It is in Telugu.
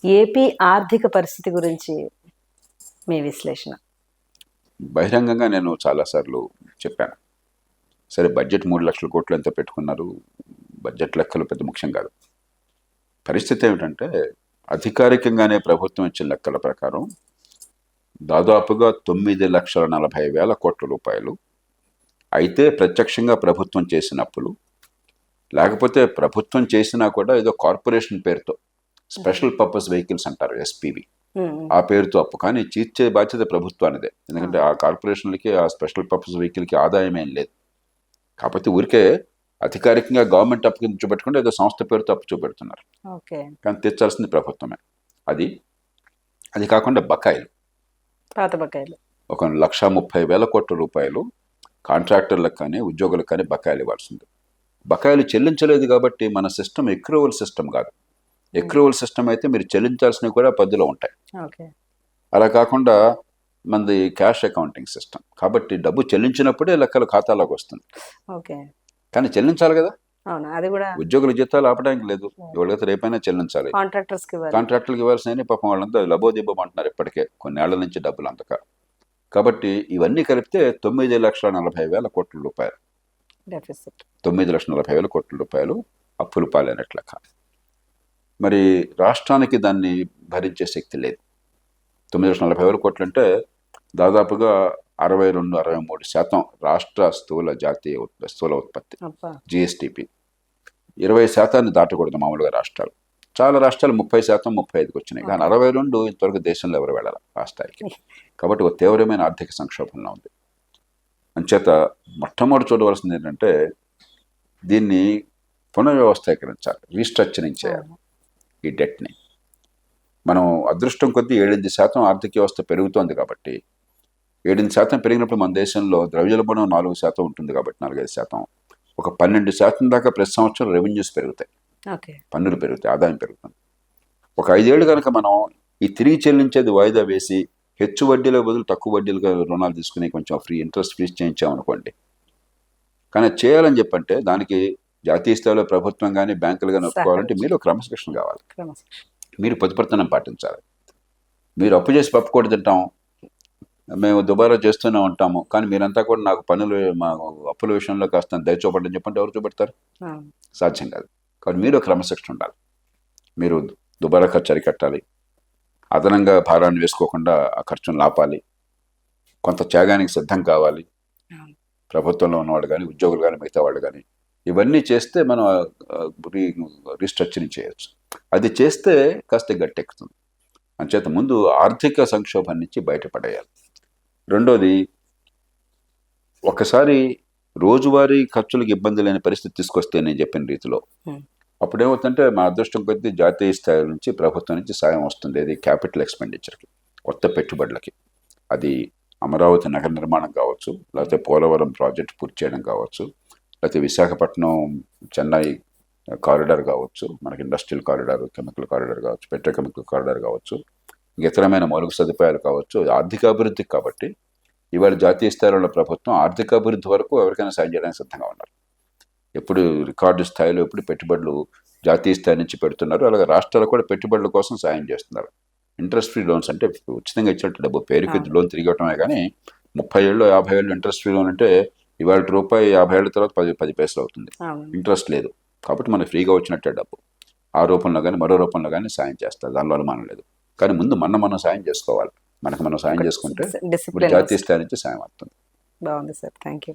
ఏపీ ఆర్థిక పరిస్థితి గురించి మీ విశ్లేషణ. బహిరంగంగా నేను చాలాసార్లు చెప్పాను. సరే, బడ్జెట్ 3,00,000 కోట్లు ఎంతో పెట్టుకున్నారు. బడ్జెట్ లెక్కలు పెద్ద ముఖ్యం కాదు. పరిస్థితి ఏమిటంటే, అధికారికంగానే ప్రభుత్వం ఇచ్చిన లెక్కల ప్రకారం దాదాపుగా 9,40,000 కోట్ల రూపాయలు అయితే ప్రత్యక్షంగా ప్రభుత్వం చేసిన అప్పులు, లేకపోతే ప్రభుత్వం చేసినా కూడా ఏదో కార్పొరేషన్ పేరుతో స్పెషల్ పర్పస్ వెహికల్స్ అంటారు, ఎస్పీవి, ఆ పేరుతో అప్పు. కానీ తీర్చే బాధ్యత ప్రభుత్వానిదే. ఎందుకంటే ఆ కార్పొరేషన్లకి, ఆ స్పెషల్ పర్పస్ వెహికల్కి ఆదాయం ఏం లేదు. కాకపోతే ఊరికే అధికారికంగా గవర్నమెంట్ అప్పు కింద చూపెట్టుకుంటే ఏదో సంస్థ పేరుతో అప్పు చూపెడుతున్నారు. కానీ తీర్చాల్సింది ప్రభుత్వమే. అది కాకుండా బకాయిలు, పాత బకాయిలు ఒక 1,30,000 కోట్ల రూపాయలు కాంట్రాక్టర్లకు కానీ ఉద్యోగులకు కానీ బకాయిలు ఇవ్వాల్సింది. బకాయిలు చెల్లించలేదు కాబట్టి మన సిస్టమ్ ఎక్రూవల్ సిస్టమ్ కాదు. ఎక్రూవల్ సిస్టమ్ అయితే మీరు చెల్లించాల్సినవి కూడా పద్ధతిలో ఉంటాయి. అలా కాకుండా మనది క్యాష్ అకౌంటింగ్ సిస్టమ్ కాబట్టి డబ్బు చెల్లించినప్పుడే లెక్కలు ఖాతాలోకి వస్తుంది. కానీ చెల్లించాలి కదా. ఉద్యోగుల జీతాలు ఆపడానికి లేదు, ఎవరికైతే రేపైనా చెల్లించాలి. కాంట్రాక్టర్లకు ఇవ్వాల్సిన పాపం వాళ్ళంతా లబోదిబ్బమంటున్నారు ఇప్పటికే కొన్నేళ్ల నుంచి డబ్బులు అందక. కాబట్టి ఇవన్నీ కలిపితే 9,40,000 కోట్ల రూపాయలు, 9,40,000 కోట్ల రూపాయలు అప్పులు పాలైనట్లు లెక్క. మరి రాష్ట్రానికి దాన్ని భరించే శక్తి లేదు. 9,40,000 కోట్లు అంటే దాదాపుగా 62-63% రాష్ట్ర స్థూల ఉత్పత్తి జిఎస్టిపి. 20% దాటకూడదు మామూలుగా రాష్ట్రాలు. చాలా రాష్ట్రాలు 30%, 35% వచ్చినాయి. కానీ 62 ఇంతవరకు దేశంలో ఎవరు వెళ్ళాలి ఆ స్థాయికి. కాబట్టి ఒక తీవ్రమైన ఆర్థిక సంక్షోభంలో ఉంది. అంచేత మొట్టమొదటి చూడవలసింది ఏంటంటే, దీన్ని పునర్వ్యవస్థీకరించాలి, రీస్ట్రక్చరింగ్ చేయాలి ఈ డెట్ని. మనం అదృష్టం కొద్దీ 7-8% ఆర్థిక వ్యవస్థ పెరుగుతోంది కాబట్టి, 7-8% పెరిగినప్పుడు మన దేశంలో ద్రవ్యోల్బణం 4% ఉంటుంది కాబట్టి 4-5%, ఒక 12% దాకా ప్రతి సంవత్సరం రెవెన్యూస్ పెరుగుతాయి, పన్నులు పెరుగుతాయి, ఆదాయం పెరుగుతుంది. ఒక 5 ఏళ్ళు కనుక మనం ఈ తిరిగి చెల్లించేది వాయిదా వేసి హెచ్చు వడ్డీల బదులు తక్కువ వడ్డీలుగా రుణాలు తీసుకుని కొంచెం ఇంట్రెస్ట్ ఫ్రీ చేయించామనుకోండి. కానీ చేయాలని చెప్పంటే దానికి జాతీయ స్థాయిలో ప్రభుత్వం కానీ బ్యాంకులు కానీ ఒప్పుకోవాలంటే మీరు క్రమశిక్షణ కావాలి, మీరు పొదుపర్తనం పాటించాలి. మీరు అప్పు చేసి పప్పు కూడా తింటాం, మేము దుబారా చేస్తూనే ఉంటాము, కానీ మీరంతా కూడా నాకు పనులు మా అప్పుల విషయంలో కాస్త దయ చూపండి చెప్పంటే ఎవరు చూపెడతారు? సాధ్యం కాదు. కాబట్టి మీరు క్రమశిక్షణ ఉండాలి. మీరు దుబారా ఖర్చు అరికట్టాలి, అదనంగా భారాన్ని వేసుకోకుండా ఆ ఖర్చును లాపాలి, కొంత త్యాగానికి సిద్ధం కావాలి. ప్రభుత్వంలో ఉన్నవాళ్ళు కానీ ఉద్యోగులు కానీ మిగతా వాళ్ళు కానీ ఇవన్నీ చేస్తే మనం రీస్ట్రక్చరింగ్ చేయొచ్చు. అది చేస్తే కాస్త గట్టెక్కుతుంది. అంచేత ముందు ఆర్థిక సంక్షోభం నుంచి బయటపడేయాలి. రెండోది, ఒకసారి రోజువారీ ఖర్చులకు ఇబ్బంది లేని పరిస్థితి తీసుకొస్తే నేను చెప్పిన రీతిలో అప్పుడేమవుతుందంటే, మా అదృష్టం కొద్దీ జాతీయ స్థాయి నుంచి ప్రభుత్వం నుంచి సాయం వస్తుంది. అది క్యాపిటల్ ఎక్స్పెండిచర్కి, కొత్త పెట్టుబడులకి. అది అమరావతి నగర నిర్మాణం కావచ్చు, లేకపోతే పోలవరం ప్రాజెక్ట్ పూర్తి చేయడం కావచ్చు, లేకపోతే విశాఖపట్నం చెన్నై కారిడార్ కావచ్చు, మనకి ఇండస్ట్రియల్ కారిడార్, కెమికల్ కారిడార్ కావచ్చు, పెట్రోకెమికల్ కారిడార్ కావచ్చు, ఇతరమైన మౌలిక సదుపాయాలు కావచ్చు. ఆర్థిక అభివృద్ధికి కాబట్టి ఇవాళ జాతీయ స్థాయిలో ప్రభుత్వం ఆర్థిక అభివృద్ధి వరకు ఎవరికైనా సాయం చేయడానికి సిద్ధంగా ఉన్నారు. ఎప్పుడు రికార్డు స్థాయిలో ఎప్పుడు పెట్టుబడులు జాతీయ స్థాయి నుంచి పెడుతున్నారు. అలాగే రాష్ట్రాలు కూడా పెట్టుబడుల కోసం సాయం చేస్తున్నారు. ఇంట్రెస్ట్ ఫ్రీ లోన్స్ అంటే ఉచితంగా ఇచ్చినట్టు డబ్బు, పేరుకి లోన్ తిరిగి ఇవ్వటమే. కానీ 30 ఏళ్ళు 50 ఏళ్ళు ఇంట్రెస్ట్ ఫ్రీ లోన్ అంటే ఇవాళ రూపాయి 50 ఏళ్ళ తర్వాత 10 పైసలు అవుతుంది. ఇంట్రెస్ట్ లేదు కాబట్టి మనకి ఫ్రీగా వచ్చినట్టే డబ్బు. ఆ రూపంలో కానీ మరో రూపంలో కానీ సాయం చేస్తారు, దానిలో అనుమానం లేదు. కానీ ముందు మనం సాయం చేసుకోవాలి. మనం సాయం చేసుకుంటే జాతీయ స్థాయి నుంచి సాయం అవుతుంది. బాగుంది సార్, థ్యాంక్ యూ.